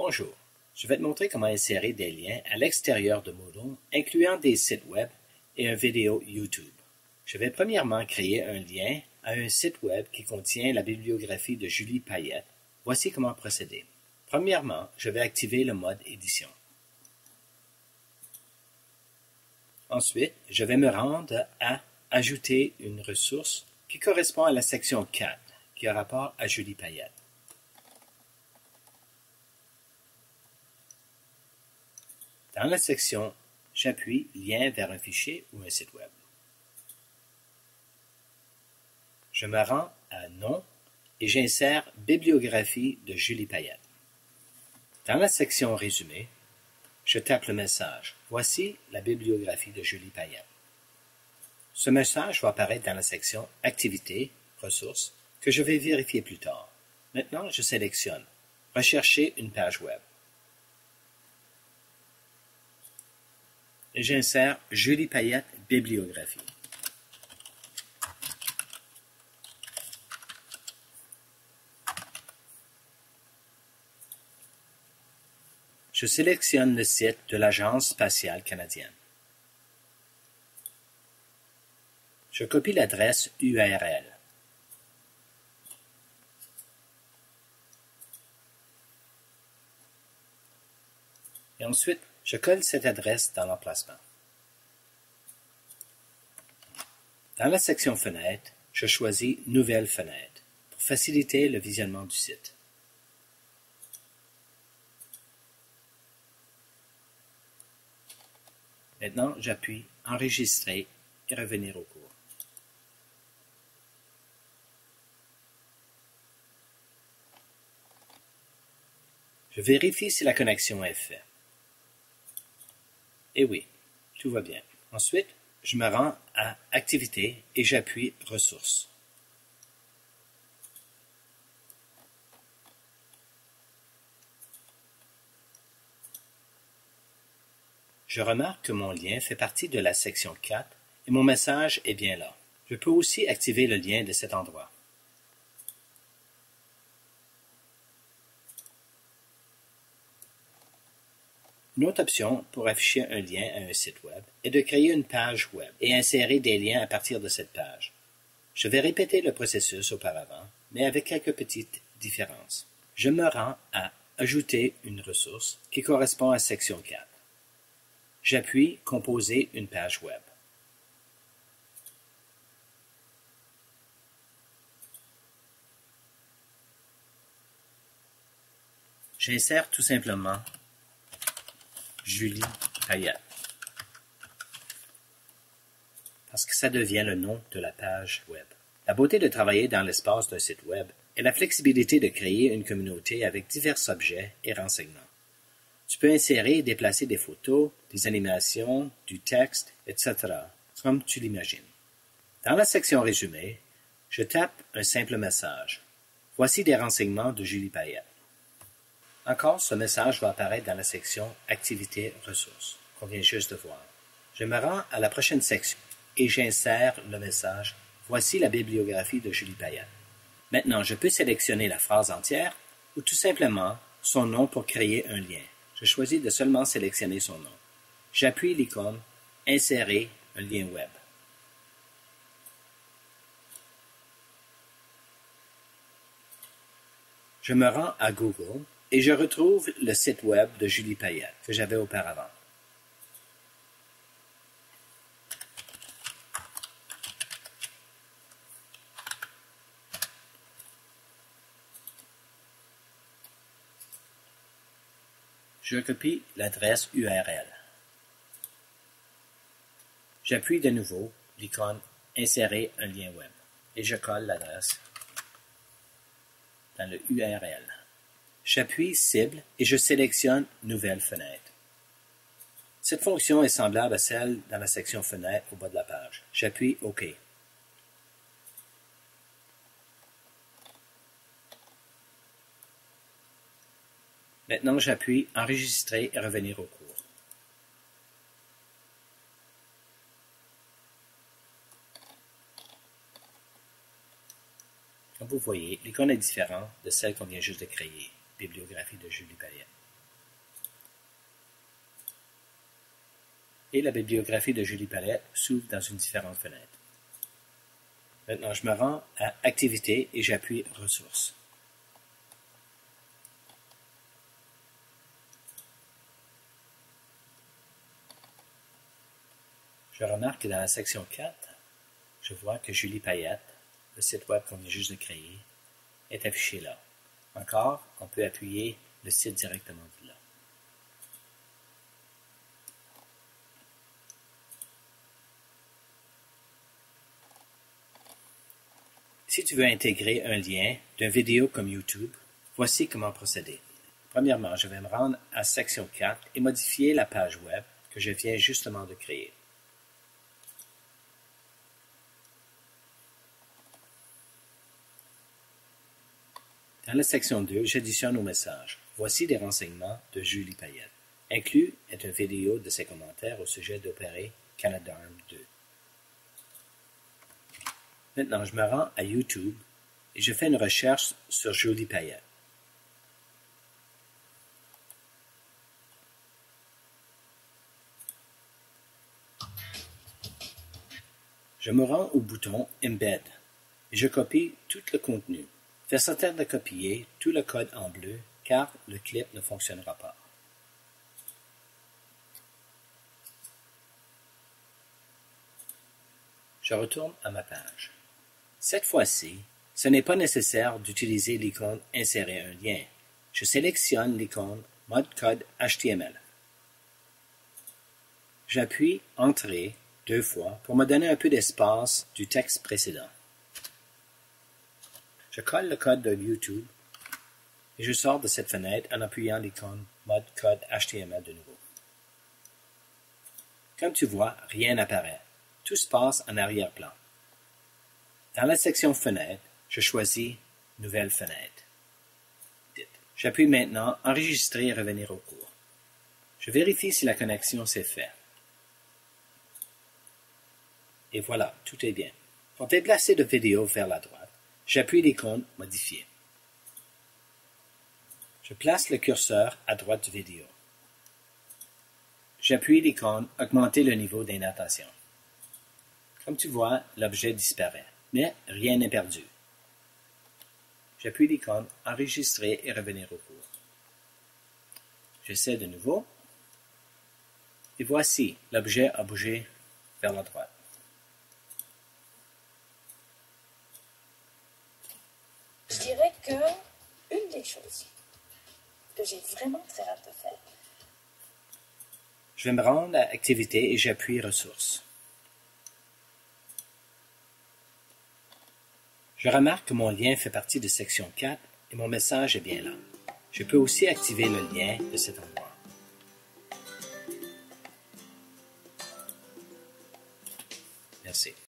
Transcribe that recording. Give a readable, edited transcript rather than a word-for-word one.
Bonjour, je vais te montrer comment insérer des liens à l'extérieur de Moodle, incluant des sites web et une vidéo YouTube. Je vais premièrement créer un lien à un site web qui contient la bibliographie de Julie Payette. Voici comment procéder. Premièrement, je vais activer le mode édition. Ensuite, je vais me rendre à ajouter une ressource qui correspond à la section 4, qui a rapport à Julie Payette. Dans la section « J'appuie lien vers un fichier ou un site web ». Je me rends à « Nom » et j'insère « Bibliographie de Julie Payette ». Dans la section « Résumé », je tape le message « Voici la bibliographie de Julie Payette ». Ce message va apparaître dans la section « Activités, ressources » que je vais vérifier plus tard. Maintenant, je sélectionne « Rechercher une page web ». Et j'insère Julie Payette bibliographie. Je sélectionne le site de l'Agence spatiale canadienne. Je copie l'adresse URL. Et ensuite, je colle cette adresse dans l'emplacement. Dans la section Fenêtre, je choisis Nouvelle fenêtre pour faciliter le visionnement du site. Maintenant, j'appuie Enregistrer et revenir au cours. Je vérifie si la connexion est faite. Et oui, tout va bien. Ensuite, je me rends à Activités et j'appuie Ressources. Je remarque que mon lien fait partie de la section 4 et mon message est bien là. Je peux aussi activer le lien de cet endroit. Une autre option pour afficher un lien à un site web est de créer une page web et insérer des liens à partir de cette page. Je vais répéter le processus auparavant, mais avec quelques petites différences. Je me rends à Ajouter une ressource qui correspond à section 4. J'appuie Composer une page web. J'insère tout simplement Julie Payette, parce que ça devient le nom de la page web. La beauté de travailler dans l'espace d'un site web est la flexibilité de créer une communauté avec divers objets et renseignements. Tu peux insérer et déplacer des photos, des animations, du texte, etc., comme tu l'imagines. Dans la section Résumé, je tape un simple message. Voici des renseignements de Julie Payette. Encore, ce message va apparaître dans la section Activités ressources, qu'on vient juste de voir. Je me rends à la prochaine section et j'insère le message « Voici la bibliographie de Julie Payette ». Maintenant, je peux sélectionner la phrase entière ou tout simplement son nom pour créer un lien. Je choisis de seulement sélectionner son nom. J'appuie l'icône « Insérer un lien web ». Je me rends à Google et je retrouve le site web de Julie Payette que j'avais auparavant. Je copie l'adresse URL. J'appuie de nouveau l'icône « Insérer un lien web » et je colle l'adresse dans le URL. J'appuie Cible et je sélectionne Nouvelle fenêtre. Cette fonction est semblable à celle dans la section Fenêtre au bas de la page. J'appuie OK. Maintenant, j'appuie Enregistrer et revenir au cours. Comme vous voyez, l'icône est différente de celle qu'on vient juste de créer, bibliographie de Julie Payette. et la bibliographie de Julie Payette s'ouvre dans une différente fenêtre. Maintenant, je me rends à Activités et j'appuie Ressources. Je remarque que dans la section 4, je vois que Julie Payette, le site web qu'on vient juste de créer, est affiché là. Encore, on peut appuyer le site directement de là. Si tu veux intégrer un lien d'une vidéo comme YouTube, voici comment procéder. Premièrement, je vais me rendre à section 4 et modifier la page web que je viens justement de créer. Dans la section 2, j'additionne au message. Voici des renseignements de Julie Payette. Inclus est une vidéo de ses commentaires au sujet d'Opérer Canadarm 2. Maintenant, je me rends à YouTube et je fais une recherche sur Julie Payette. Je me rends au bouton Embed et je copie tout le contenu. Fais certain de copier tout le code en bleu car le clip ne fonctionnera pas. Je retourne à ma page. Cette fois-ci, ce n'est pas nécessaire d'utiliser l'icône Insérer un lien. Je sélectionne l'icône Mode code HTML. J'appuie Entrer 2 fois pour me donner un peu d'espace du texte précédent. Je colle le code de YouTube et je sors de cette fenêtre en appuyant l'icône Mode code HTML de nouveau. Comme tu vois, rien n'apparaît. Tout se passe en arrière-plan. Dans la section Fenêtre, je choisis Nouvelle fenêtre. J'appuie maintenant Enregistrer et revenir au cours. Je vérifie si la connexion s'est faite. Et voilà, tout est bien. Pour déplacer la vidéo vers la droite, j'appuie l'icône Modifier. Je place le curseur à droite de vidéo. J'appuie l'icône Augmenter le niveau d'indentation. Comme tu vois, l'objet disparaît, mais rien n'est perdu. J'appuie l'icône Enregistrer et revenir au cours. J'essaie de nouveau. Et voici, l'objet a bougé vers la droite. Je dirais que une des choses que j'ai vraiment très hâte de faire. Je vais me rendre à Activités et j'appuie Ressources. Je remarque que mon lien fait partie de section 4 et mon message est bien là. Je peux aussi activer le lien de cet endroit. Merci.